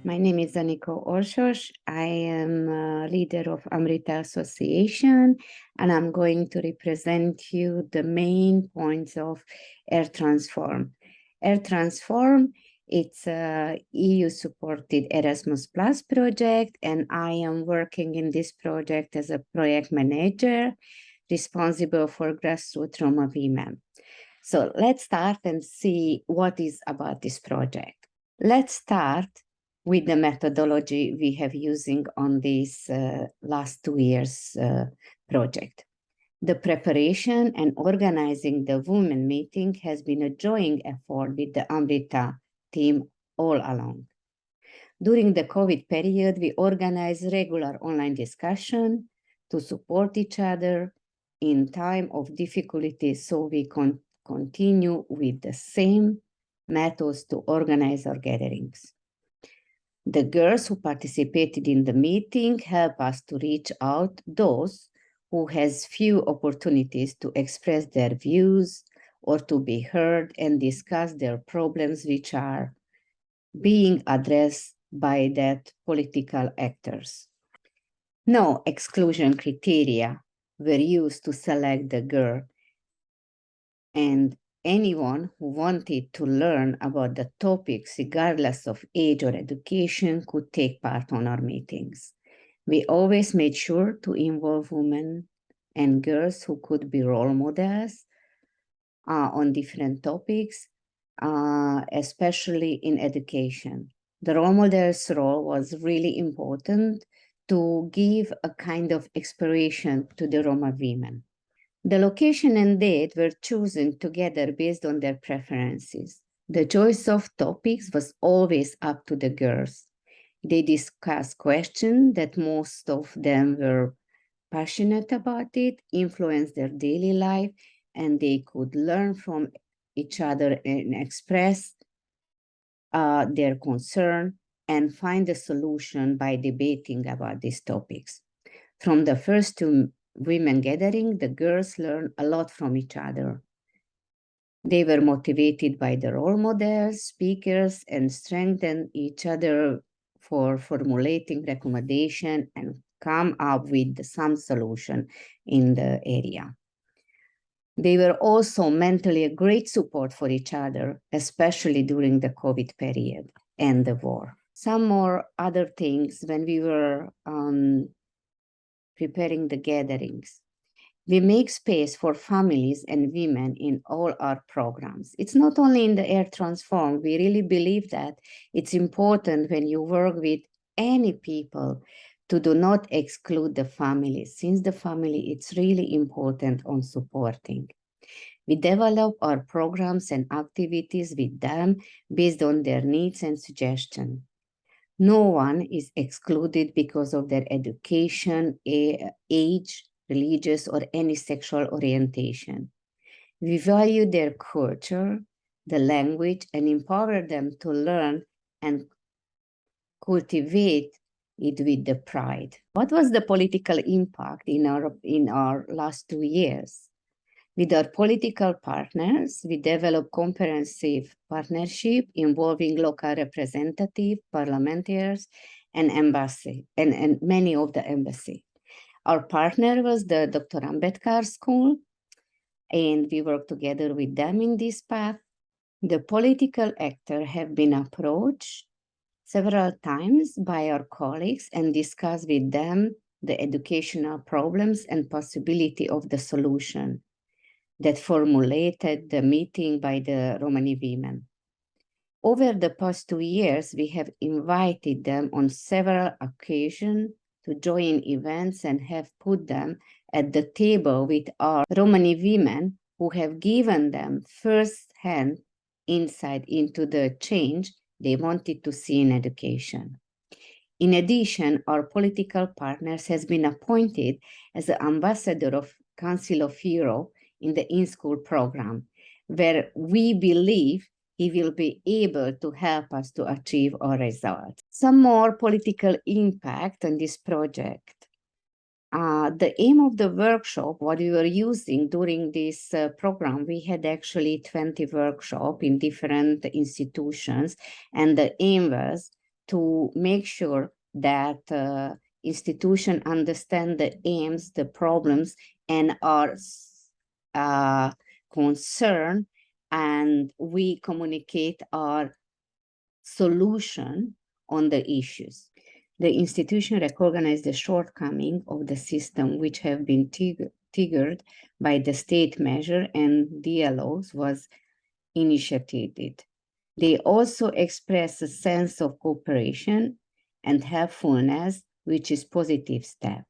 My name is Aniko Orsos. I am a leader of Amrita Association, and I'm going to represent you the main points of RTransform. RTransform, it's a EU-supported Erasmus Plus project, and I am working in this project as a project manager responsible for grassroots Roma women. So let's start and see what is about this project. Let's start with the methodology we have using on this last 2 years project. The preparation and organizing the women meeting has been a joint effort with the Amrita team all along. During the COVID period, we organized regular online discussion to support each other in time of difficulty, so we continue with the same methods to organize our gatherings. The girls who participated in the meeting help us to reach out those who has few opportunities to express their views or to be heard and discuss their problems which are being addressed by that political actors. No exclusion criteria were used to select the girl, and anyone who wanted to learn about the topics, regardless of age or education, could take part on our meetings. We always made sure to involve women and girls who could be role models on different topics, especially in education. The role model's role was really important to give a kind of inspiration to the Roma women. The location and date were chosen together based on their preferences. The choice of topics was always up to the girls. They discussed questions that most of them were passionate about it, influenced their daily life, and they could learn from each other and express their concern and find a solution by debating about these topics. From the first two women gathering, the girls learned a lot from each other. They were motivated by the role models, speakers, and strengthened each other for formulating recommendation and come up with some solution in the area. They were also mentally a great support for each other, especially during the COVID period and the war. Some more other things when we were preparing the gatherings. We make space for families and women in all our programs. It's not only in the RTransform. We really believe that it's important when you work with any people to do not exclude the family, since the family, it's really important on supporting. We develop our programs and activities with them based on their needs and suggestions. No one is excluded because of their education, age, religious, or any sexual orientation. We value their culture, the language, and empower them to learn and cultivate it with the pride. What was the political impact in our last 2 years? With our political partners, we developed comprehensive partnership involving local representatives, parliamentarians, and embassy, and many of the embassy. Our partner was the Dr. Ambedkar School, and we worked together with them in this path. The political actors have been approached several times by our colleagues and discussed with them the educational problems and possibility of the solution that formulated the meeting by the Romani women. Over the past 2 years, we have invited them on several occasions to join events and have put them at the table with our Romani women who have given them first-hand insight into the change they wanted to see in education. In addition, our political partners has been appointed as the ambassador of Council of Europe in the in-school program, where we believe he will be able to help us to achieve our results. Some more political impact on this project. The aim of the workshop, what we were using during this program, we had actually 20 workshops in different institutions, and the aim was to make sure that institutions understand the aims, the problems, and are concerned, and we communicate our solution on the issues. The institution recognized the shortcoming of the system, which have been triggered by the state measure, and dialogues was initiated. They also express a sense of cooperation and helpfulness, which is positive step.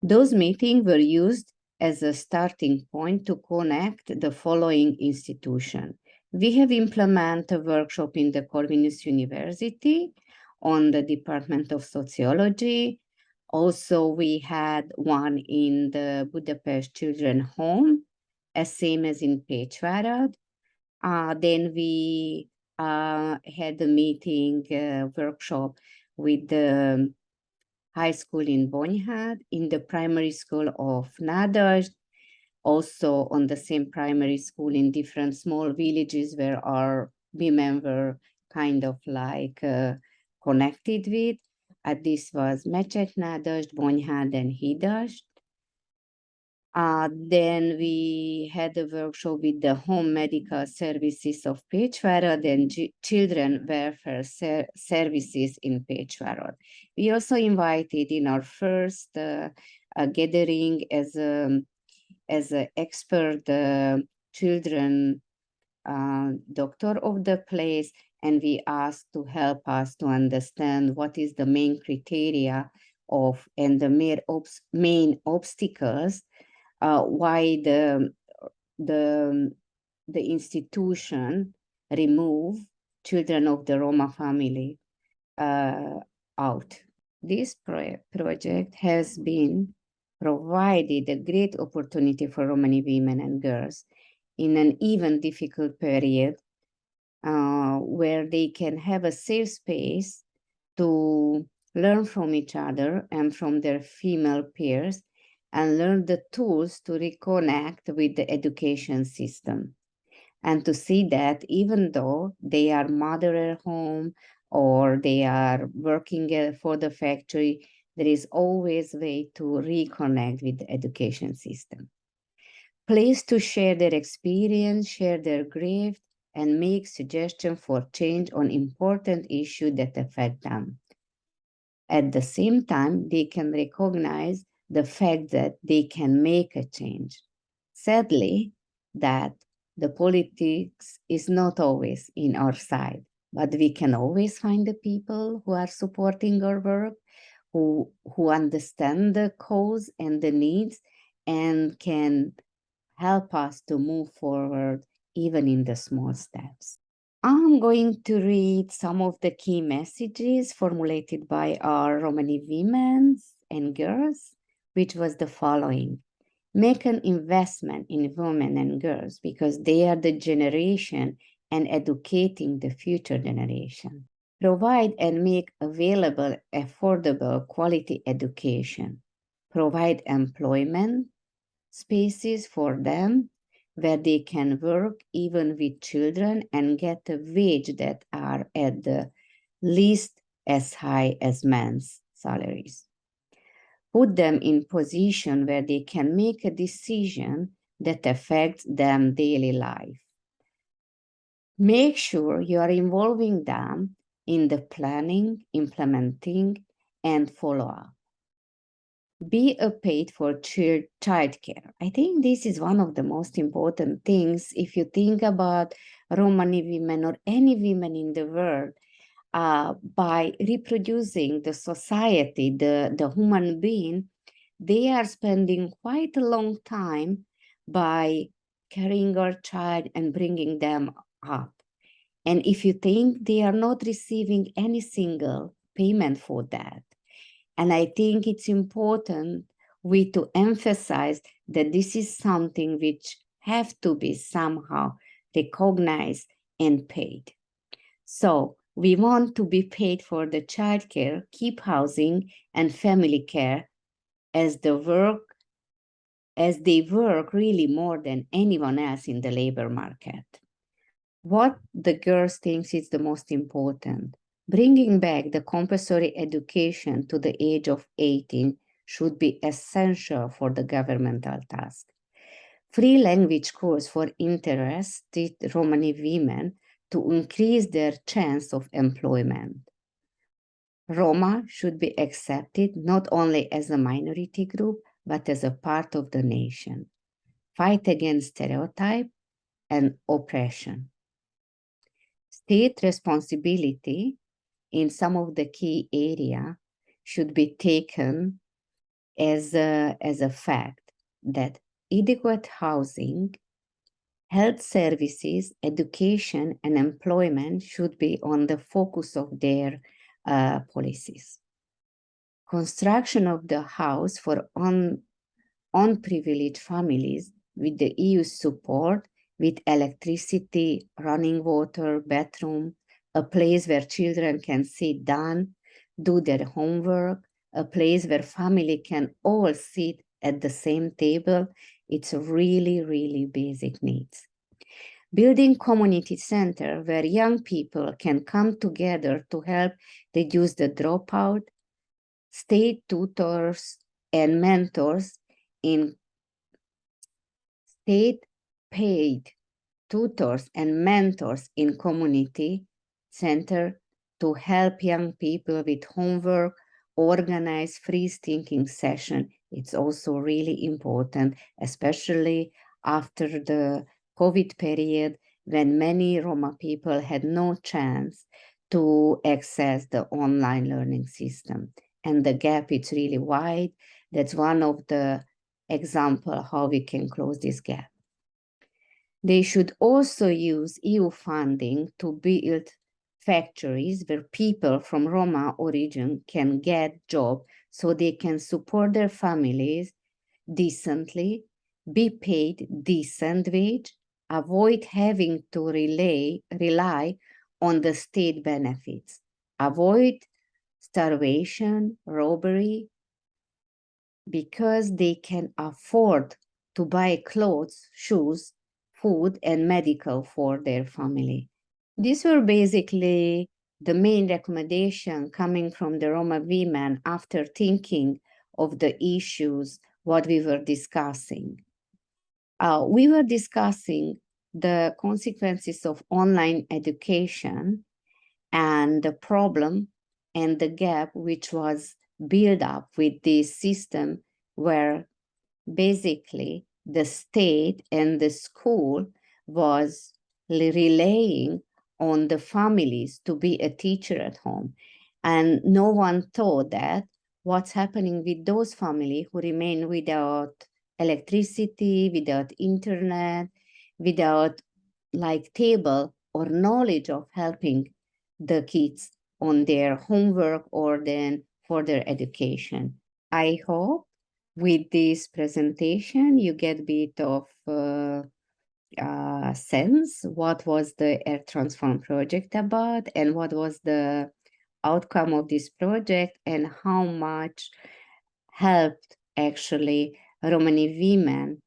Those meetings were used as a starting point to connect the following institution. We have implemented a workshop in the Corvinus University on the Department of Sociology. Also, we had one in the Budapest Children Home, as same as in Pécsvárad. Then we had a meeting workshop with the high school in Bonyhad, in the primary school of Nadasd, also on the same primary school in different small villages where our women were kind of like connected with. This was Mecset, Nadasd, Bonyhad, and Hidasd. Then we had a workshop with the home medical services of Pécsvárad and children welfare services in Pécsvárad. We also invited in our first gathering as an expert children doctor of the place, and we asked to help us to understand what is the main criteria of and the main obstacles why the institution remove children of the Roma family out. This project has been provided a great opportunity for Romani women and girls in an even difficult period where they can have a safe space to learn from each other and from their female peers, and learn the tools to reconnect with the education system. And to see that even though they are mother at home or they are working for the factory, there is always a way to reconnect with the education system. Place to share their experience, share their grief, and make suggestions for change on important issues that affect them. At the same time, they can recognize the fact that they can make a change. Sadly, that the politics is not always in our side, but we can always find the people who are supporting our work, who understand the cause and the needs, and can help us to move forward even in the small steps. I'm going to read some of the key messages formulated by our Romani women and girls, which was the following. Make an investment in women and girls because they are the generation and educating the future generation. Provide and make available affordable quality education. Provide employment spaces for them where they can work even with children and get a wage that are at the least as high as men's salaries. Put them in position where they can make a decision that affects them daily life. Make sure you are involving them in the planning, implementing, and follow-up. Be paid for childcare. I think this is one of the most important things if you think about Romani women or any women in the world. By reproducing the society, the human being, they are spending quite a long time by carrying our child and bringing them up. And if you think they are not receiving any single payment for that, and I think it's important to emphasize that this is something which have to be somehow recognized and paid. So we want to be paid for the childcare, keep housing, and family care as they work really more than anyone else in the labor market. What the girls think is the most important. Bringing back the compulsory education to the age of 18 should be essential for the governmental task. Free language course for interested Romani women to increase their chance of employment. Roma should be accepted not only as a minority group, but as a part of the nation. Fight against stereotype and oppression. State responsibility in some of the key areas should be taken as a fact that adequate housing, health services, education, and employment should be on the focus of their policies. Construction of the house for unprivileged families with the EU support, with electricity, running water, bathroom, a place where children can sit down, do their homework, a place where family can all sit at the same table. It's really, really basic needs. Building community center where young people can come together to help reduce the dropout, state tutors and mentors in state-paid tutors and mentors in community center to help young people with homework, organize free thinking session. It's also really important, especially after the COVID period when many Roma people had no chance to access the online learning system. And the gap is really wide. That's one of the example how we can close this gap. They should also use EU funding to build factories where people from Roma origin can get jobs so they can support their families decently, be paid decent wage, avoid having to rely on the state benefits, avoid starvation, robbery, because they can afford to buy clothes, shoes, food, and medical for their family. These were basically the main recommendation coming from the Roma women after thinking of the issues what we were discussing. We were discussing the consequences of online education and the problem and the gap which was built up with this system where basically the state and the school was relying on the families to be a teacher at home. And no one thought that what's happening with those families who remain without electricity, without internet, without like table or knowledge of helping the kids on their homework or then for their education. I hope with this presentation you get a bit of sense what was the RTransform project about and what was the outcome of this project and how much helped actually Romani women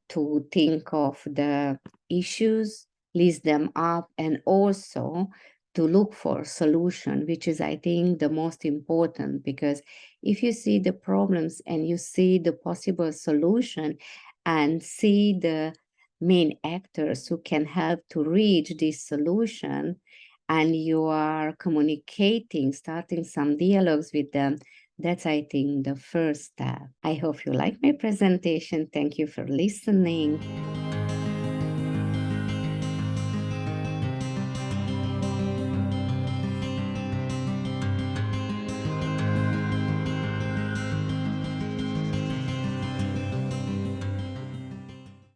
to think of the issues, list them up, and also to look for solution, which is, I think, the most important, because if you see the problems and you see the possible solution and see the main actors who can help to reach this solution, and you are communicating, starting some dialogues with them, that's, I think, the first step. I hope you like my presentation. Thank you for listening.